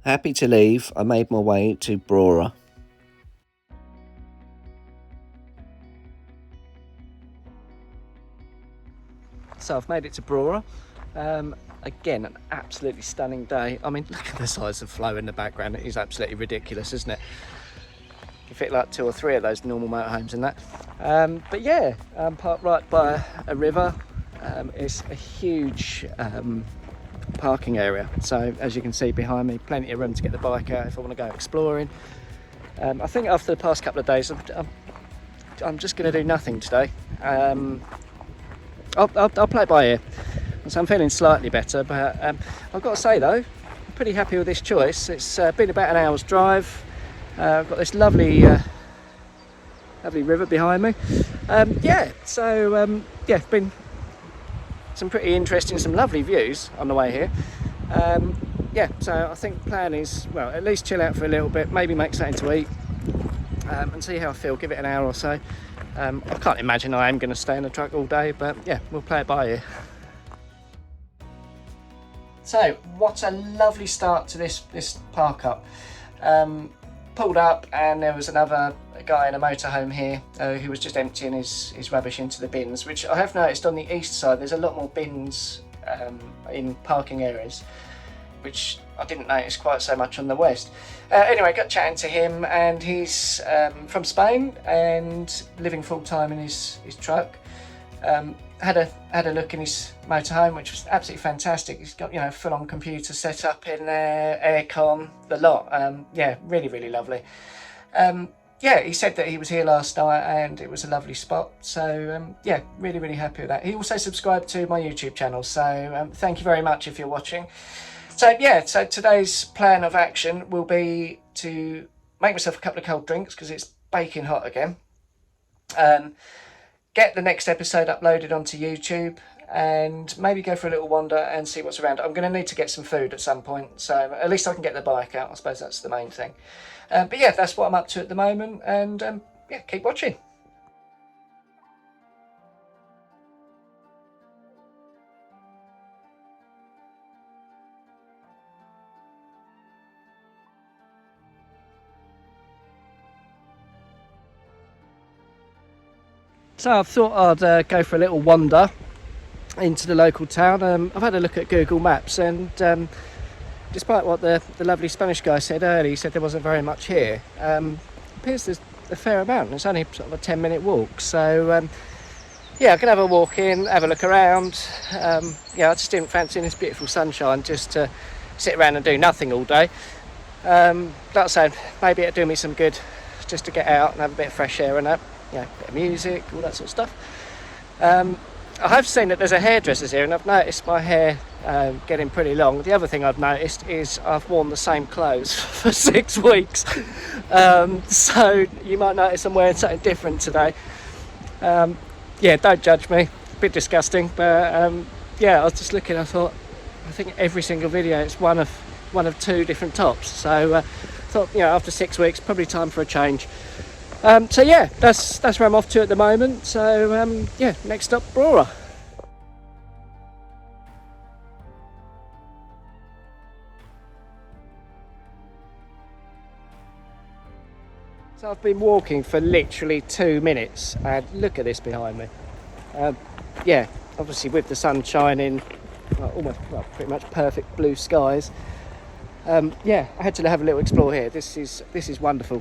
Happy to leave, I made my way to Brora. So I've made it to Brora. Again, an absolutely stunning day. I mean, look at the size of flow in the background. It is absolutely ridiculous, isn't it? You fit like 2 or 3 of those normal motorhomes in that. But yeah, I'm parked right by a river. It's a huge parking area. So as you can see behind me, plenty of room to get the bike out if I want to go exploring. I think after the past couple of days, I'm just going to do nothing today. I'll play it by ear. So I'm feeling slightly better, but I've got to say though, I'm pretty happy with this choice. It's been about an hour's drive. I've got this lovely river behind me. Yeah, been some pretty interesting, some lovely views on the way here. Yeah, so I think the plan is, well, at least chill out for a little bit, maybe make something to eat, and see how I feel. Give it an hour or so. I can't imagine I am going to stay in the truck all day, but yeah, we'll play it by ear. So, what a lovely start to this park up. Pulled up and there was another guy in a motorhome here who was just emptying his rubbish into the bins, which I have noticed on the east side there's a lot more bins in parking areas, which I didn't notice quite so much on the west. Anyway, got chatting to him, and he's from Spain and living full time in his truck. Had a look in his motorhome, which was absolutely fantastic. He's got, full on computer set up in there, aircon, the lot. Yeah, really lovely. Yeah, he said that he was here last night and it was a lovely spot. So yeah, really happy with that. He also subscribed to my YouTube channel, so thank you very much if you're watching. So yeah, so today's plan of action will be to make myself a couple of cold drinks because it's baking hot again. Get the next episode uploaded onto YouTube and maybe go for a little wander and see what's around. I'm going to need to get some food at some point, so at least I can get the bike out. I suppose that's the main thing. But yeah, that's what I'm up to at the moment, and yeah, keep watching. So I thought I'd go for a little wander into the local town. I've had a look at Google Maps, and despite what the lovely Spanish guy said earlier, he said there wasn't very much here. Appears there's a fair amount. It's only sort of a 10-minute walk. So yeah, I can have a walk in, have a look around. Yeah, I just didn't fancy in this beautiful sunshine just to sit around and do nothing all day. Like I said, maybe it'd do me some good just to get out and have a bit of fresh air and that. A bit of music, all that sort of stuff. I have seen that there's a hairdresser's here, and I've noticed my hair getting pretty long. The other thing I've noticed is I've worn the same clothes for 6 weeks. So you might notice I'm wearing something different today. Yeah, don't judge me. A bit disgusting, but yeah, I was just looking. I think every single video it's one of 2 different tops. So I thought, after 6 weeks, probably time for a change. So yeah, that's where I'm off to at the moment. So yeah, next up, Brora. So I've been walking for literally 2 minutes, and look at this behind me. Yeah, obviously with the sun shining, pretty much perfect blue skies. Yeah, I had to have a little explore here. This is wonderful.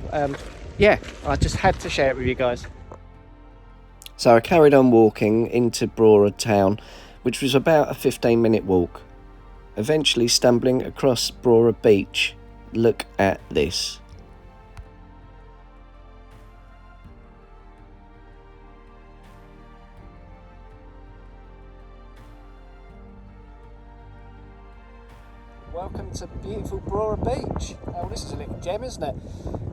Yeah, I just had to share it with you guys. So I carried on walking into Brora town, which was about a 15-minute walk, eventually stumbling across Brora beach. Look at this. Welcome to beautiful Brora Beach. Oh, this is a little gem, isn't it?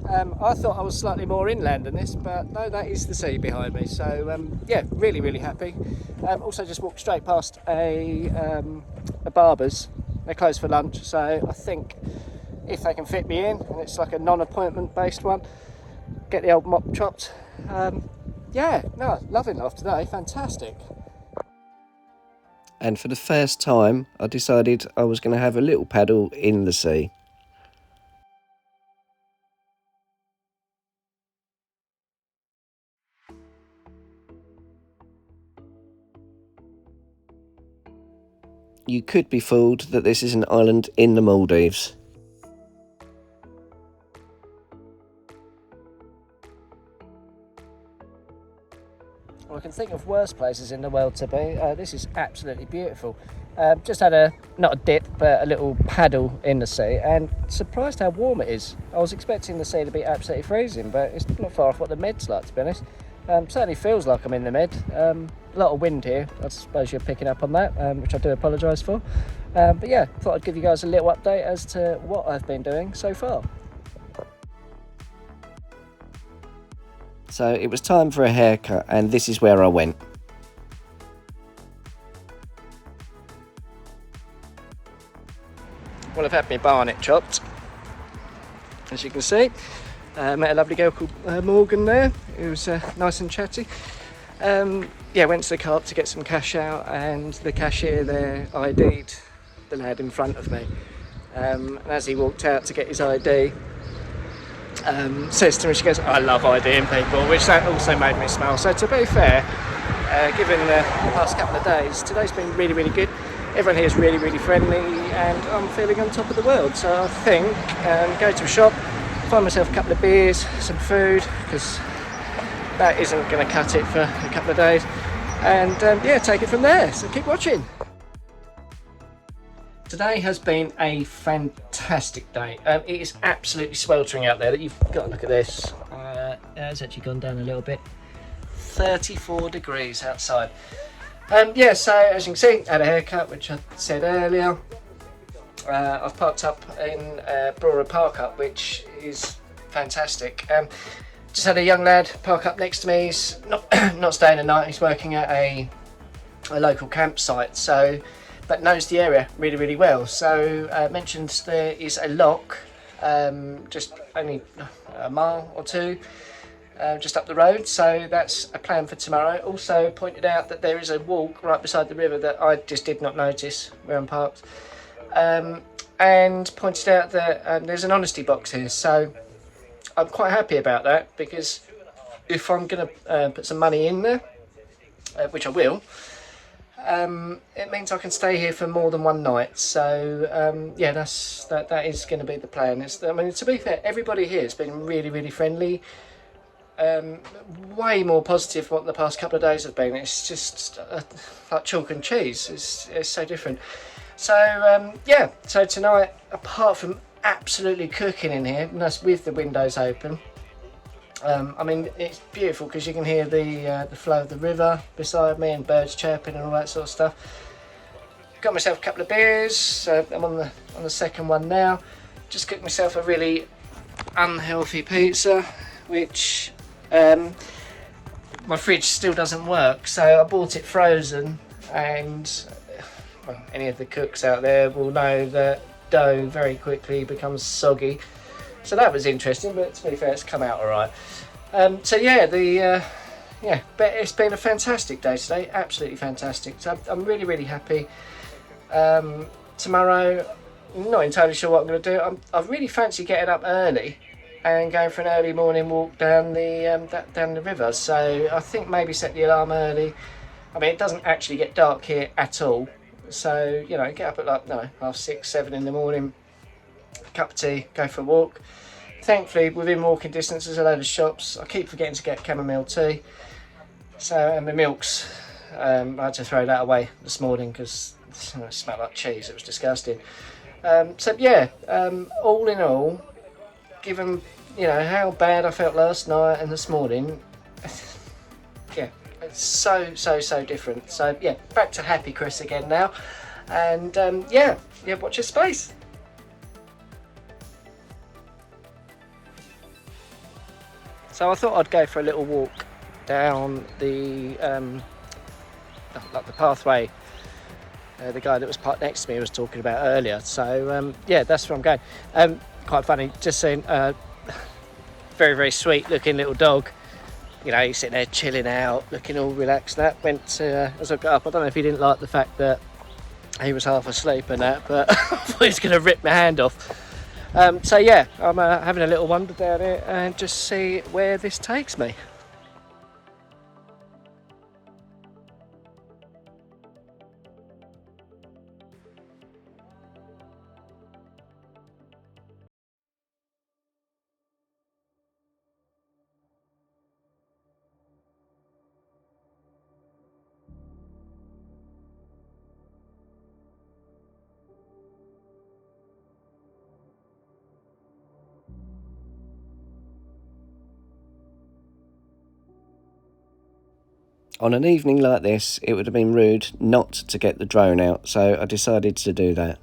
I thought I was slightly more inland than this, but no, that is the sea behind me. So yeah, really happy. Also just walked straight past a barber's. They're closed for lunch, so I think if they can fit me in, and it's like a non-appointment based one, get the old mop chopped. Yeah, no, loving life today, fantastic. And for the first time, I decided I was going to have a little paddle in the sea. you could be fooled that this is an island in the Maldives. Well, I can think of worse places in the world to be. This is absolutely beautiful. Just had not a dip, but a little paddle in the sea, and surprised how warm it is. I was expecting the sea to be absolutely freezing, but it's not far off what the Med's like, to be honest. Certainly feels like I'm in the Med. A lot of wind here, I suppose you're picking up on that, which I do apologise for. But yeah, thought I'd give you guys a little update as to what I've been doing so far. So it was time for a haircut, and this is where I went. Well, I've had my barnet chopped, as you can see. Met a lovely girl called Morgan there, who was nice and chatty. Yeah, went to the co-op to get some cash out, and the cashier there ID'd the lad in front of me. And as he walked out to get his ID, says to me, she goes, "I love IDing people," which that also made me smile. So to be fair, given the past couple of days, today's been really, really good. Everyone here is really, really friendly, and I'm feeling on top of the world. So I think go to a shop, find myself a couple of beers, some food, because that isn't going to cut it for a couple of days, and yeah, take it from there. So keep watching. Today has been a fantastic day. It is absolutely sweltering out there. You've got to look at this. It's actually gone down a little bit. 34 degrees outside. Yeah, so as you can see, I had a haircut, which I said earlier. I've parked up in Brora park up, which is fantastic. Just had a young lad park up next to me. He's not staying the night. He's working at a local campsite, so but knows the area really, really well. So mentioned there is a lock just only a mile or two just up the road, so that's a plan for tomorrow. Also pointed out that there is a walk right beside the river that I just did not notice where I'm parked, and pointed out that there's an honesty box here, so I'm quite happy about that, because if I'm going to put some money in there, which I will, it means I can stay here for more than one night. So yeah, that is going to be the plan. I mean, to be fair, everybody here has been really, really friendly. Way more positive than what the past couple of days have been. It's just like chalk and cheese. It's so different. So yeah, so tonight, apart from absolutely cooking in here, and that's with the windows open, I mean, it's beautiful because you can hear the flow of the river beside me and birds chirping and all that sort of stuff. Got myself a couple of beers. I'm on the second one now. Just cooked myself a really unhealthy pizza, which my fridge still doesn't work, so I bought it frozen, and well, any of the cooks out there will know that dough very quickly becomes soggy. So that was interesting, but to be fair, it's come out all right. So yeah, but it's been a fantastic day today, absolutely fantastic. So I'm really, really happy. Tomorrow, I'm not entirely sure what I'm going to do. I really fancy getting up early and going for an early morning walk down the river. So I think maybe set the alarm early. I mean, it doesn't actually get dark here at all. So, you know, get up at like 6:30, 7 in the morning, cup of tea, go for a walk. Thankfully, within walking distance, there's a load of shops. I keep forgetting to get chamomile tea. So, and the milks, I had to throw that away this morning because it smelled like cheese. It was disgusting. So yeah, all in all, given how bad I felt last night and this morning, yeah, it's so different. So yeah, back to happy Chris again now, and yeah, watch your space. So I thought I'd go for a little walk down the like the pathway the guy that was parked next to me was talking about earlier. So yeah, that's where I'm going. Quite funny, just seeing very, very sweet looking little dog. He's sitting there chilling out, looking all relaxed. That went as I got up. I don't know if he didn't like the fact that he was half asleep and that, but I thought he was going to rip my hand off. So yeah, I'm having a little wander down here and just see where this takes me. On an evening like this, it would have been rude not to get the drone out, so I decided to do that.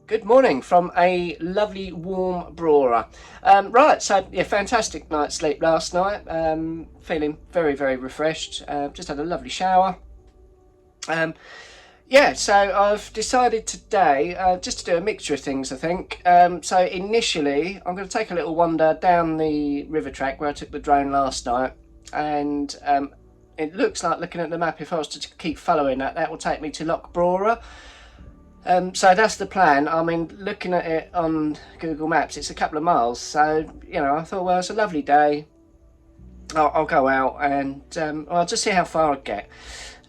Good morning from a lovely warm Brora. Right, so yeah, fantastic night's sleep last night. Feeling very, very refreshed. Just had a lovely shower. Yeah, so I've decided today just to do a mixture of things, I think. So initially, I'm going to take a little wander down the river track where I took the drone last night. And it looks like, looking at the map, if I was to keep following that, that will take me to Loch Brora. So that's the plan. I mean, looking at it on Google Maps, it's a couple of miles. So, you know, I thought, well, it's a lovely day. I'll go out and I'll just see how far I get.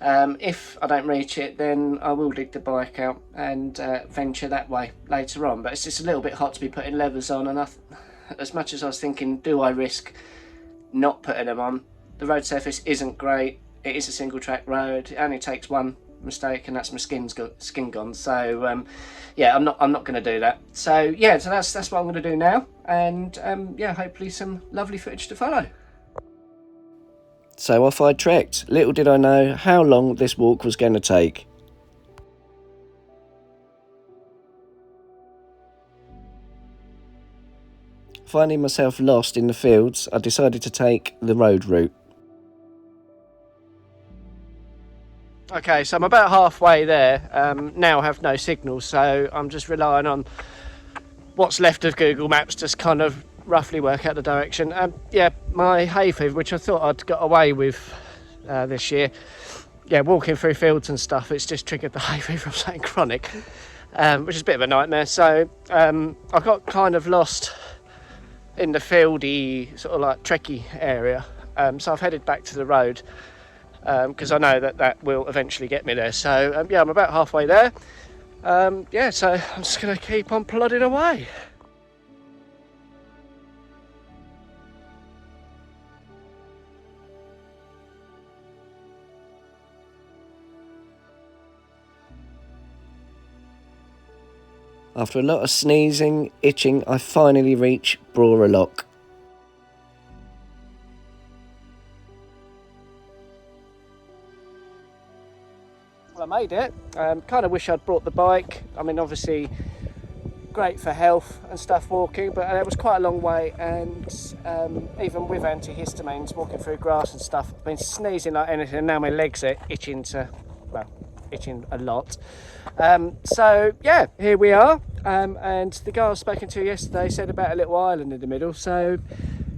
If I don't reach it, then I will dig the bike out and venture that way later on. But it's just a little bit hot to be putting leathers on. And as much as I was thinking, do I risk not putting them on? The road surface isn't great. It is a single track road. It only takes one mistake and that's my skin gone. So yeah, I'm not going to do that. So yeah, so that's what I'm going to do now, and yeah, hopefully some lovely footage to follow. So off I trekked. Little did I know how long this walk was going to take. Finding myself lost in the fields, I decided to take the road route. Okay, so I'm about halfway there. Now I have no signal, so I'm just relying on what's left of Google Maps to kind of roughly work out the direction. Yeah, my hay fever, which I thought I'd got away with this year, yeah, walking through fields and stuff, it's just triggered the hay fever of something chronic, which is a bit of a nightmare. So I got kind of lost in the fieldy, sort of like trekky area. So I've headed back to the road, because I know that will eventually get me there. So yeah, I'm about halfway there. Yeah, so I'm just going to keep on plodding away. After a lot of sneezing, itching, I finally reach Brora Loch. Well, I made it. Kind of wish I'd brought the bike. I mean, obviously great for health and stuff walking, but it was quite a long way, and even with antihistamines, walking through grass and stuff, I've been sneezing like anything, and now my legs are itching a lot. So yeah, here we are, and the guy I was speaking to yesterday said about a little island in the middle. So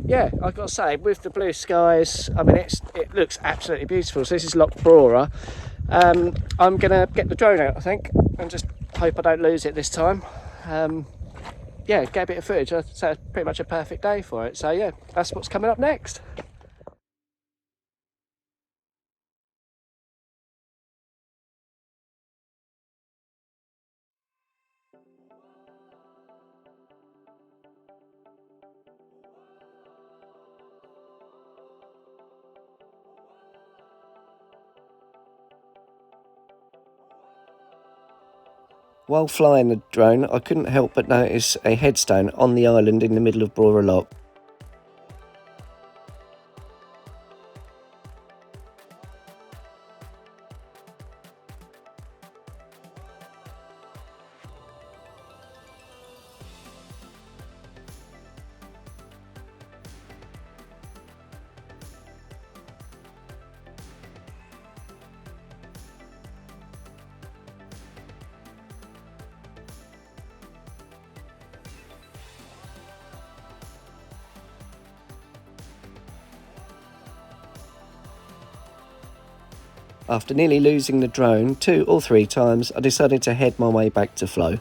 yeah, I've got to say, with the blue skies, I mean, it looks absolutely beautiful. So this is Loch Brora. I'm gonna get the drone out, I think, and just hope I don't lose it this time. Yeah, get a bit of footage. So it's pretty much a perfect day for it. So yeah, that's what's coming up next. While flying the drone, I couldn't help but notice a headstone on the island in the middle of Brora Loch. After nearly losing the drone 2 or 3 times, I decided to head my way back to Flow.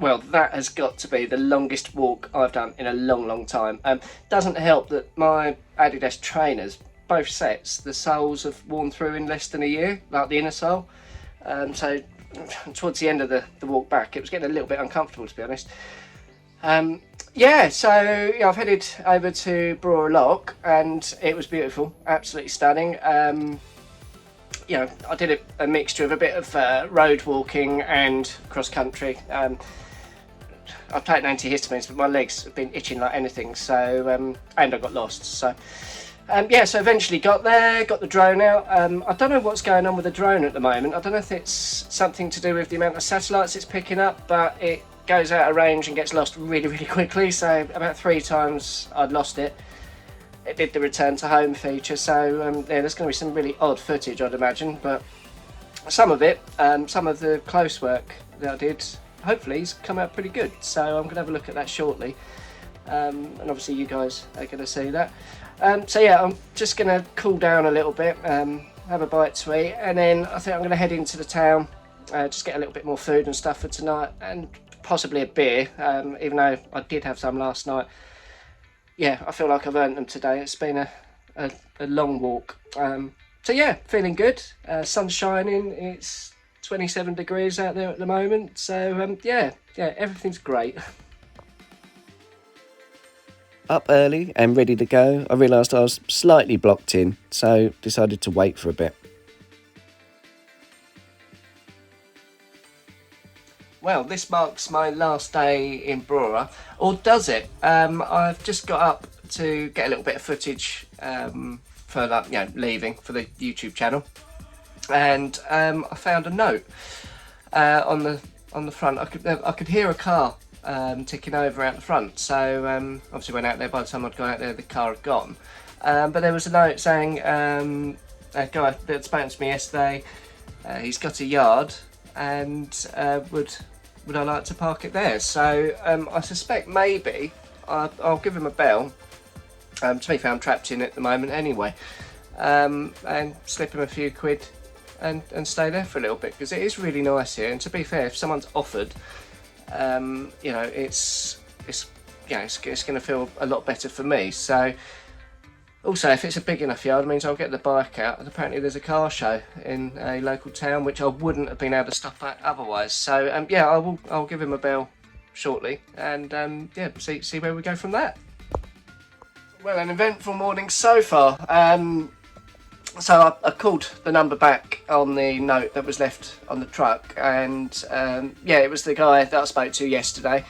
Well, that has got to be the longest walk I've done in a long time. Doesn't help that my Adidas trainers, both sets, the soles have worn through in less than a year, like the inner sole. So towards the end of the walk back, it was getting a little bit uncomfortable, to be honest. I've headed over to Brora Lock, and it was beautiful, absolutely stunning. I did a mixture of a bit of road walking and cross country. I've taken antihistamines, but my legs have been itching like anything. So and I got lost. So so eventually got there, got the drone out. I don't know what's going on with the drone at the moment. I don't know if it's something to do with the amount of satellites it's picking up, but it goes out of range and gets lost really quickly. So about 3 times I'd lost it. It did the return to home feature, so there's going to be some really odd footage, I'd imagine, but some of it, some of the close work that I did, hopefully has come out pretty good. So I'm going to have a look at that shortly, and obviously you guys are going to see that. I'm just going to cool down a little bit, have a bite to eat, and then I think I'm going to head into the town, just get a little bit more food and stuff for tonight, and possibly a beer, even though I did have some last night. Yeah, I feel like I've earned them today. It's been a long walk. Feeling good. Sun's shining. It's 27 degrees out there at the moment. So everything's great. Up early and ready to go, I realised I was slightly blocked in, so decided to wait for a bit. Well, this marks my last day in Brora, or does it? I've just got up to get a little bit of footage for leaving for the YouTube channel, and I found a note on the front. I could hear a car ticking over out the front, so obviously went out there. By the time I'd gone out there, the car had gone. But there was a note saying a guy that spoke to me yesterday. He's got a yard, and would I like to park it there? So I suspect maybe I'll give him a bell. To be fair, I'm trapped in at the moment anyway, and slip him a few quid and stay there for a little bit, because it is really nice here. And to be fair, if someone's offered, it's going to feel a lot better for me. So. Also, if it's a big enough yard, it means I'll get the bike out, and apparently there's a car show in a local town, which I wouldn't have been able to stop at otherwise. So I'll give him a bell shortly, and see where we go from that. Well, an eventful morning so far. So I called the number back on the note that was left on the truck, and it was the guy that I spoke to yesterday.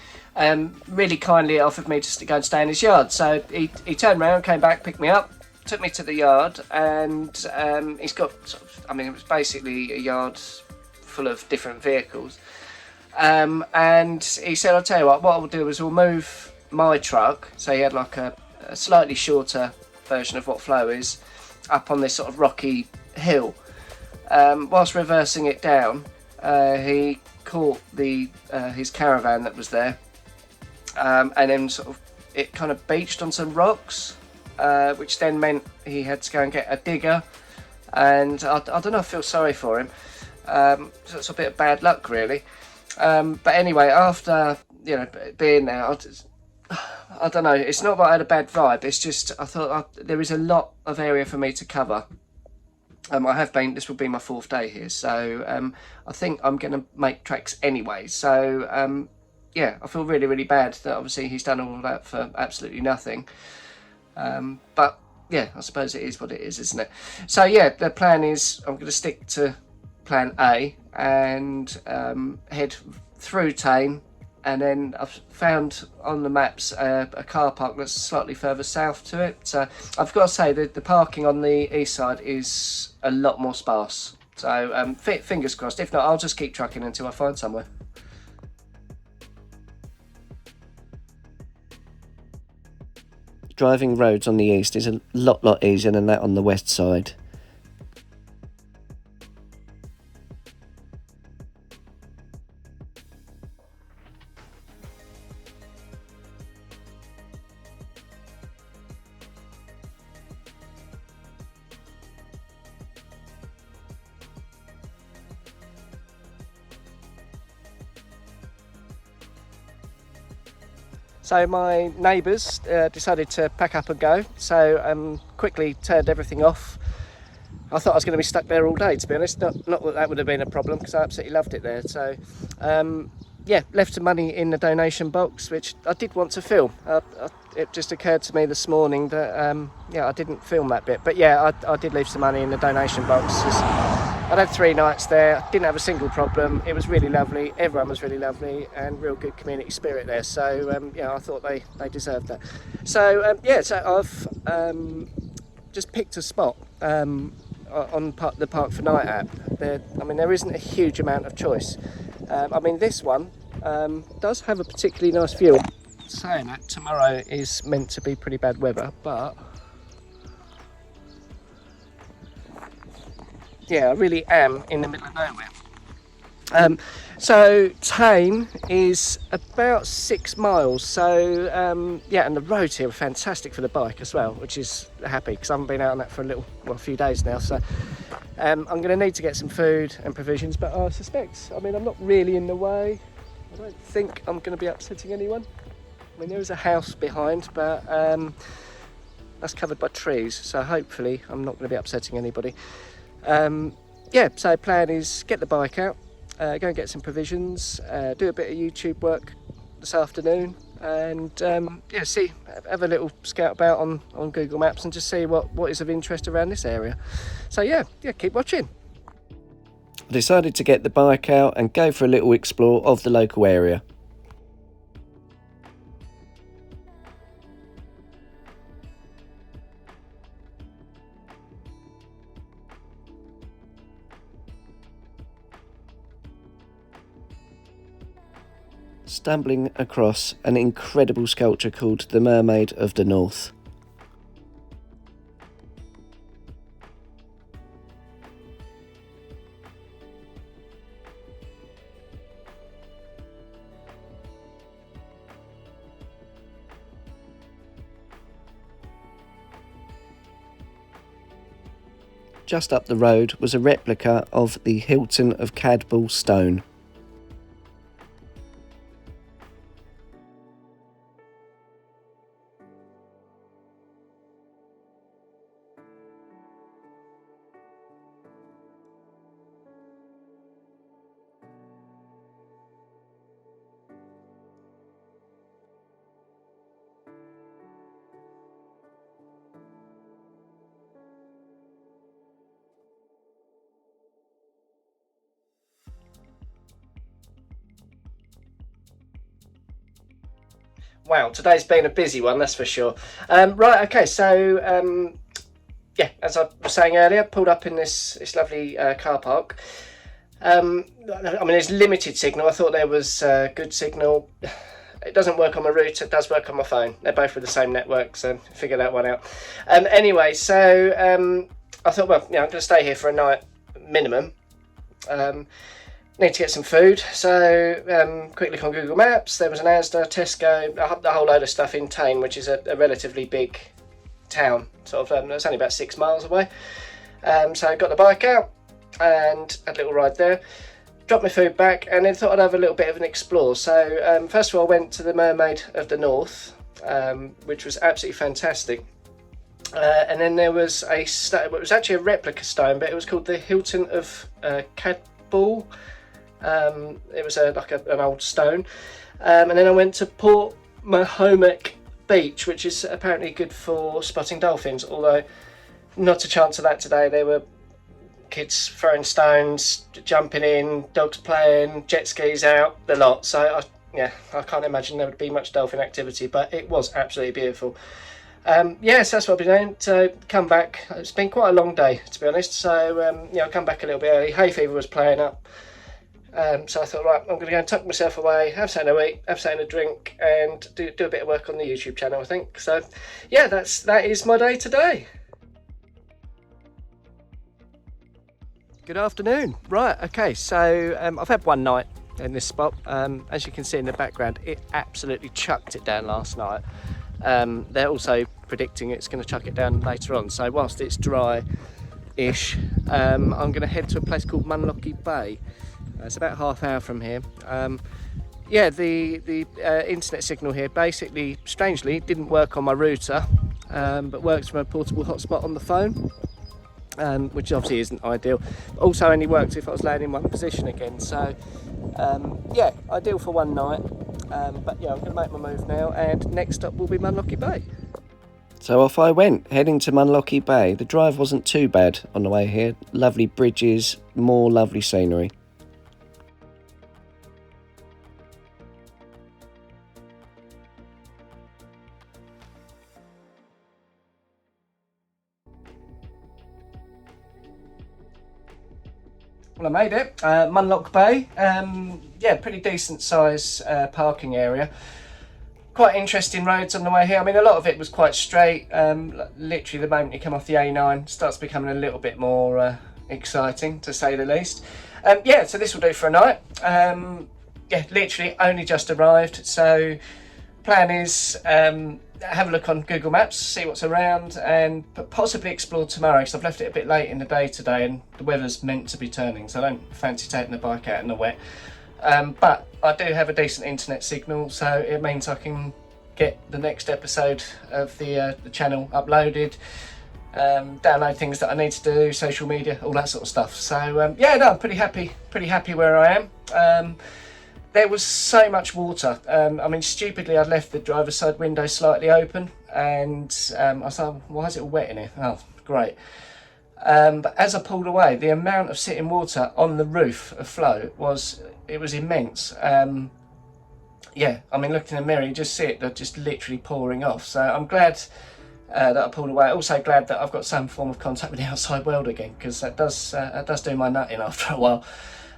Really kindly offered me to go and stay in his yard. So he turned around, came back, picked me up, took me to the yard, and he's got it was basically a yard full of different vehicles. And he said, I'll tell you what I'll do is we'll move my truck. So he had like a slightly shorter version of what Flow is, up on this sort of rocky hill. Whilst reversing it down, he caught his caravan that was there. And then it kind of beached on some rocks, which then meant he had to go and get a digger, and I don't know, I feel sorry for him. So it's a bit of bad luck really. But anyway, after being there, I don't know, it's not that I had a bad vibe, it's just I thought there is a lot of area for me to cover. This will be my 4th day here, so I think I'm going to make tracks anyway. So I feel really bad that obviously he's done all of that for absolutely nothing. But I suppose it is what it is, isn't it? So the plan is I'm going to stick to plan A and head through Tame, and then I've found on the maps a car park that's slightly further south to it. So I've got to say that the parking on the east side is a lot more sparse. So fingers crossed. If not, I'll just keep trucking until I find somewhere. Driving roads on the east is a lot easier than that on the west side. So my neighbours decided to pack up and go, so quickly turned everything off. I thought I was going to be stuck there all day, to be honest. Not that that would have been a problem, because I absolutely loved it there. So yeah, left some money in the donation box, which I did want to film. It just occurred to me this morning that yeah, I didn't film that bit, but yeah, I did leave some money in the donation box. I'd had 3 nights there, didn't have a single problem. It was really lovely, everyone was really lovely, and real good community spirit there. So yeah, I thought they deserved that. So yeah, so I've just picked a spot on the Park for Night app. I mean, there isn't a huge amount of choice. I mean, this one does have a particularly nice view. Saying that, tomorrow is meant to be pretty bad weather, but yeah, I really am in the middle of nowhere. So Tane is about 6 miles, so yeah, and the roads here are fantastic for the bike as well, which is happy, because I haven't been out on that for a few days now. So I'm going to need to get some food and provisions, but I suspect, I mean, I'm not really in the way. I don't think I'm going to be upsetting anyone. I mean, there is a house behind, but that's covered by trees, so hopefully I'm not going to be upsetting anybody. Yeah, so plan is get the bike out, go and get some provisions, do a bit of YouTube work this afternoon, and yeah, have a little scout about on Google Maps and just see what is of interest around this area. So yeah, keep watching. I decided to get the bike out and go for a little explore of the local area. Stumbling across an incredible sculpture called the Mermaid of the North. Just up the road was a replica of the Hilton of Cadbull stone. Wow, today's been a busy one, that's for sure. Right, okay, so yeah, as I was saying earlier, pulled up in this lovely car park. I mean, there's limited signal. I thought there was good signal. It doesn't work on my router, it does work on my phone. They're both with the same network, so figure that one out. Anyway, so I thought, well, yeah, I'm going to stay here for a night minimum. Need to get some food, so quick look on Google Maps. There was an Asda, Tesco, a whole load of stuff in Tane, which is a relatively big town. Sort of, it's only about 6 miles away. So I got the bike out and had a little ride there. Dropped my food back, and then thought I'd have a little bit of an explore. So first of all, I went to the Mermaid of the North, which was absolutely fantastic. And then there was it was actually a replica stone, but it was called the Hilton of Cadbull. It was like an old stone. And then I went to Port Mahomet Beach, which is apparently good for spotting dolphins, although not a chance of that today. There were kids throwing stones, jumping in, dogs playing, jet skis out, the lot. So I can't imagine there would be much dolphin activity, but it was absolutely beautiful. Yes, that's what I've been doing. So come back. It's been quite a long day, to be honest. So I'll come back a little bit early. Hay fever was playing up. So I thought, right, I'm going to go and tuck myself away, have something to eat, have something to drink, and do a bit of work on the YouTube channel, I think. So yeah, that is my day today. Good afternoon. Right, okay, so I've had one night in this spot. As you can see in the background, it absolutely chucked it down last night. They're also predicting it's going to chuck it down later on. So whilst it's dry-ish, I'm going to head to a place called Munlochy Bay. It's about half hour from here. yeah, the internet signal here basically, strangely, didn't work on my router, but works from a portable hotspot on the phone, which obviously isn't ideal. Also only works if I was laying in one position again. So yeah, ideal for one night. But yeah, I'm going to make my move now, and next up will be Munlochy Bay. So off I went, heading to Munlochy Bay. The drive wasn't too bad on the way here. Lovely bridges, more lovely scenery. Well, I made it. Munlochy Bay. Yeah, pretty decent size parking area. Quite interesting roads on the way here. I mean, a lot of it was quite straight. Literally, the moment you come off the A9, starts becoming a little bit more exciting, to say the least. Yeah, so this will do for a night. Yeah, literally only just arrived. So, plan is have a look on Google Maps, see what's around, and possibly explore tomorrow, because I've left it a bit late in the day today and the weather's meant to be turning, so I don't fancy taking the bike out in the wet. But I do have a decent internet signal, so it means I can get the next episode of the channel uploaded, download things that I need to do, social media, all that sort of stuff. So yeah, no, I'm pretty happy where I am. There was so much water. I mean, stupidly, I'd left the driver's side window slightly open, and I was like, why is it all wet in here? Oh, great. But as I pulled away, the amount of sitting water on the roof of flow was immense. Yeah, I mean, looking in the mirror, you just see it just literally pouring off. So I'm glad that I pulled away. Also glad that I've got some form of contact with the outside world again, because that does do my nut in after a while.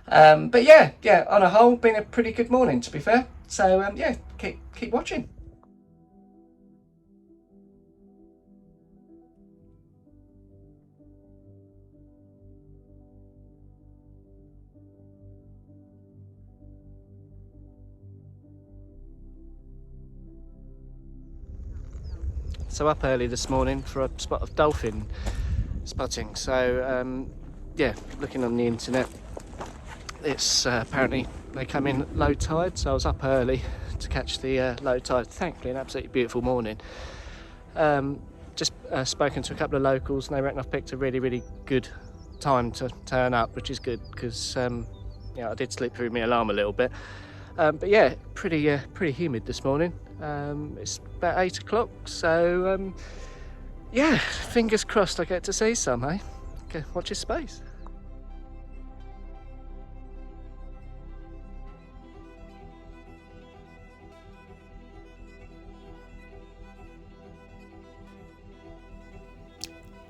But yeah, on a whole, been a pretty good morning, to be fair. So yeah, keep watching. So up early this morning for a spot of dolphin spotting. So yeah, looking on the internet, it's apparently they come in low tide, so I was up early to catch the low tide. Thankfully, an absolutely beautiful morning. Just spoken to a couple of locals, and they reckon I've picked a really good time to turn up, which is good, because yeah, I did sleep through my alarm a little bit. But yeah, pretty humid this morning. It's about 8 o'clock, so yeah, fingers crossed I get to see some, eh? Okay, watch your space.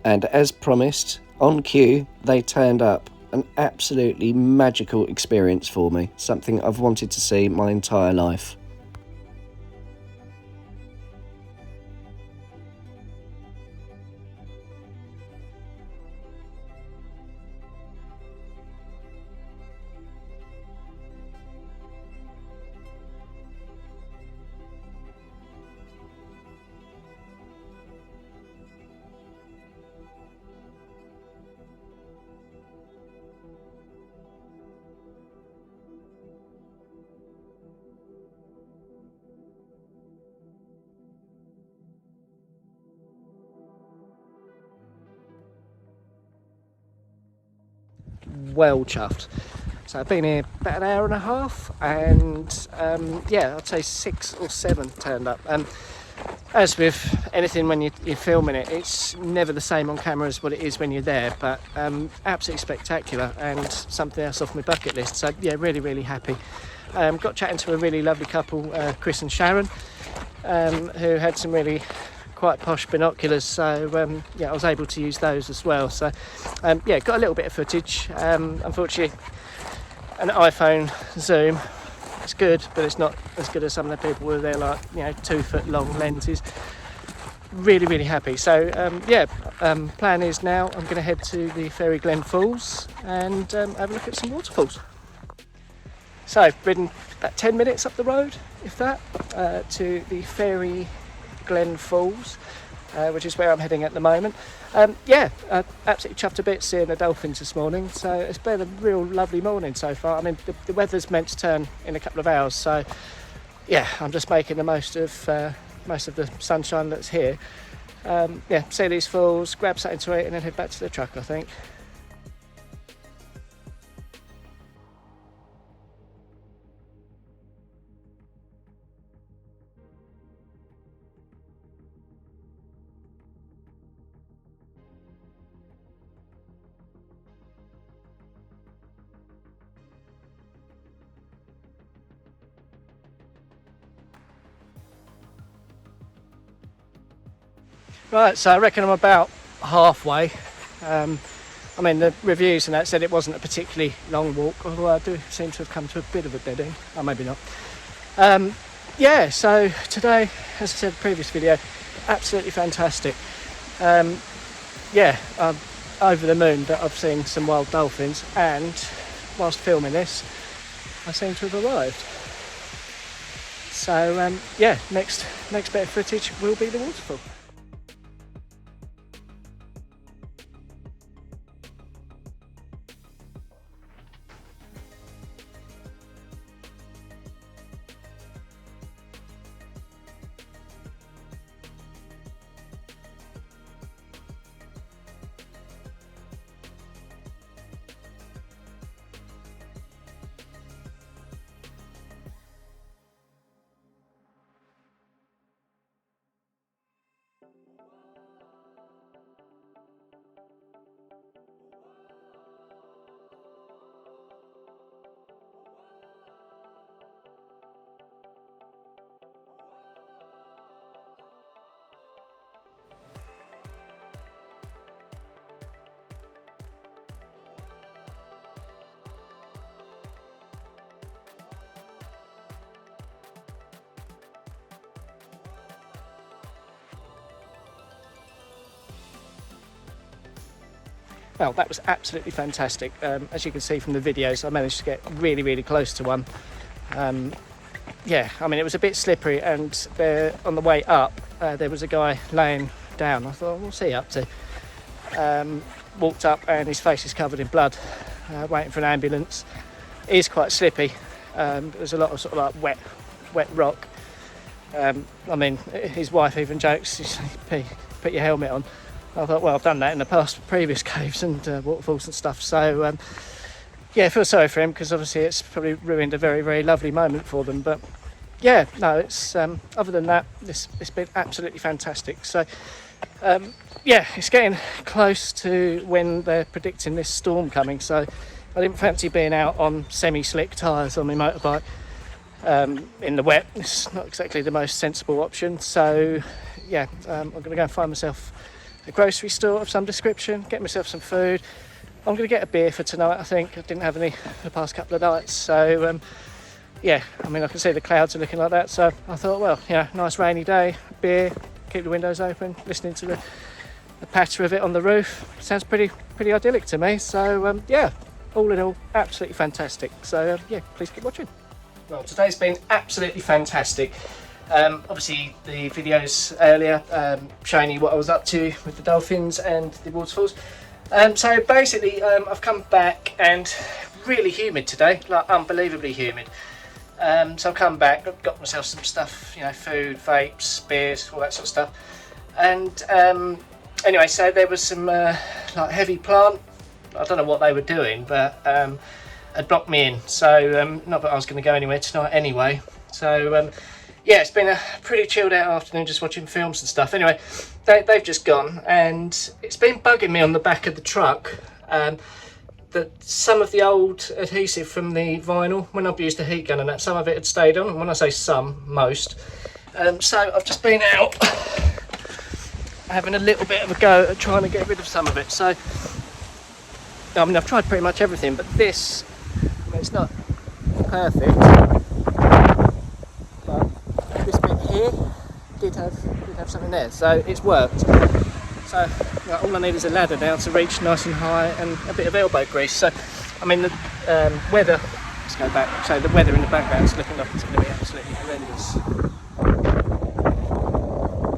And as promised, on cue, they turned up. An absolutely magical experience for me. Something I've wanted to see my entire life. Well chuffed. So I've been here about an hour and a half, and yeah, I'd say 6 or 7 turned up. As with anything when you're filming it, it's never the same on camera as what it is when you're there, but absolutely spectacular, and something else off my bucket list. So yeah, really happy. Got chatting to a really lovely couple, Chris and Sharon, who had some really quite posh binoculars, so yeah, I was able to use those as well. So yeah, got a little bit of footage. Unfortunately, an iPhone zoom, it's good, but it's not as good as some of the people with their, like, you know, 2 foot long lenses. Really happy. So yeah, plan is now I'm going to head to the Fairy Glen Falls and have a look at some waterfalls. So I've ridden about 10 minutes up the road, if that, to the Fairy Glen Falls. which is where I'm heading at the moment. Absolutely chuffed to bits seeing the Dolphins this morning, so it's been a real lovely morning so far. I mean, the weather's meant to turn in a couple of hours, so yeah, I'm just making the most of the sunshine that's here. See these falls, grab something to eat and then head back to the truck, I think. Right, so I reckon I'm about halfway. I mean, the reviews and that said it wasn't a particularly long walk, although I do seem to have come to a bit of a dead end. Oh, maybe not. So today, as I said in the previous video, absolutely fantastic. I'm over the moon that I've seen some wild dolphins, and whilst filming this, I seem to have arrived. So, next bit of footage will be the waterfall. Well, that was absolutely fantastic. As you can see from the videos, I managed to get really, really close to one. I mean, it was a bit slippery, and there, on the way up, there was a guy laying down. I thought, what's he up to? Walked up, and his face is covered in blood, waiting for an ambulance. It is quite slippy. There's a lot of sort of like wet rock. I mean, his wife even jokes, put your helmet on. I thought, well, I've done that in the past with previous caves and waterfalls and stuff. So, I feel sorry for him, because obviously it's probably ruined a very, very lovely moment for them. But it's other than that, it's been absolutely fantastic. So, it's getting close to when they're predicting this storm coming. So, I didn't fancy being out on semi-slick tyres on my motorbike in the wet. It's not exactly the most sensible option. So, I'm going to go and find myself a grocery store of some description, get myself some food. I'm going to get a beer for tonight, I think. I didn't have any for the past couple of nights. So, I mean, I can see the clouds are looking like that. So I thought, well, nice rainy day, beer, keep the windows open, listening to the patter of it on the roof. Sounds pretty idyllic to me. So, all in all, absolutely fantastic. So, please keep watching. Well, today's been absolutely fantastic. Obviously the videos earlier showing you what I was up to with the dolphins and the waterfalls. So basically I've come back, and really humid today, like unbelievably humid. So I've come back, I've got myself some stuff, food, vapes, beers, all that sort of stuff. And anyway, so there was some like heavy plant. I don't know what they were doing, but had blocked me in. So not that I was going to go anywhere tonight anyway. So it's been a pretty chilled out afternoon, just watching films and stuff. Anyway, they've just gone, and it's been bugging me on the back of the truck that some of the old adhesive from the vinyl, when I've used the heat gun and that, some of it had stayed on. And when I say some, most. So I've just been out having a little bit of a go at trying to get rid of some of it. So, I mean, I've tried pretty much everything, but this, I mean, it's not perfect. This bit here did have something there, so it's worked. So all I need is a ladder now to reach nice and high, and a bit of elbow grease. So I mean, the weather, let's go back, so the weather in the background is looking like it's going to be absolutely horrendous.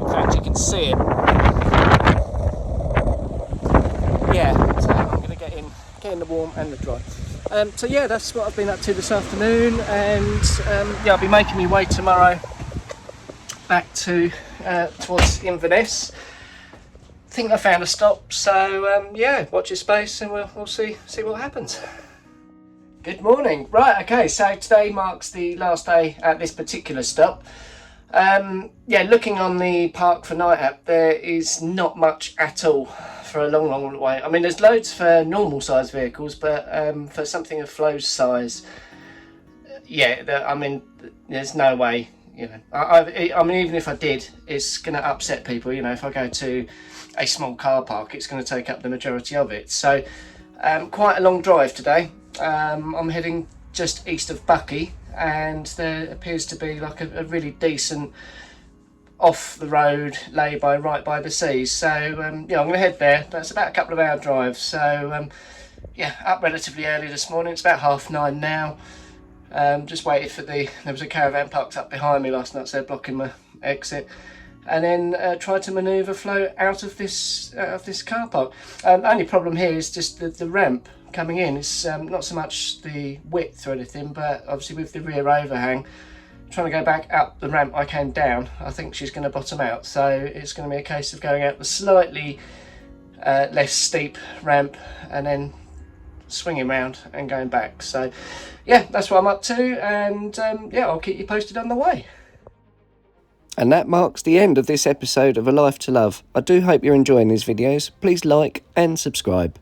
In fact, you can see it getting the warm and the dry. So yeah, that's what I've been up to this afternoon, and yeah, I'll be making my way tomorrow back to towards Inverness. I think I found a stop, so yeah, watch your space and we'll see what happens. Good morning. Right, okay, so today marks the last day at this particular stop. Yeah, looking on the Park for Night app, there is not much at all for a long way. I mean, there's loads for normal size vehicles, but for something of Flo's size, yeah, I mean, there's no way, you know. I mean, even if I did, it's going to upset people. You know, if I go to a small car park, it's going to take up the majority of it. So, quite a long drive today. I'm heading just east of Bucky, and there appears to be like a really decent off the road lay-by right by the sea. So yeah, I'm going to head there. That's about a couple of hour drive. So yeah, up relatively early this morning. It's about 9:30 now. Just waited for there was a caravan parked up behind me last night, so they're blocking my exit. And then tried to manoeuvre Flo out of this car park. Only problem here is just the ramp coming in. It's not so much the width or anything, but obviously with the rear overhang, trying to go back up the ramp I came down, I think she's going to bottom out. So it's going to be a case of going out the slightly less steep ramp and then swinging round and going back. So yeah, that's what I'm up to, and yeah, I'll keep you posted on the way. And that marks the end of this episode of A Life to Love. I do hope you're enjoying these videos. Please like and subscribe.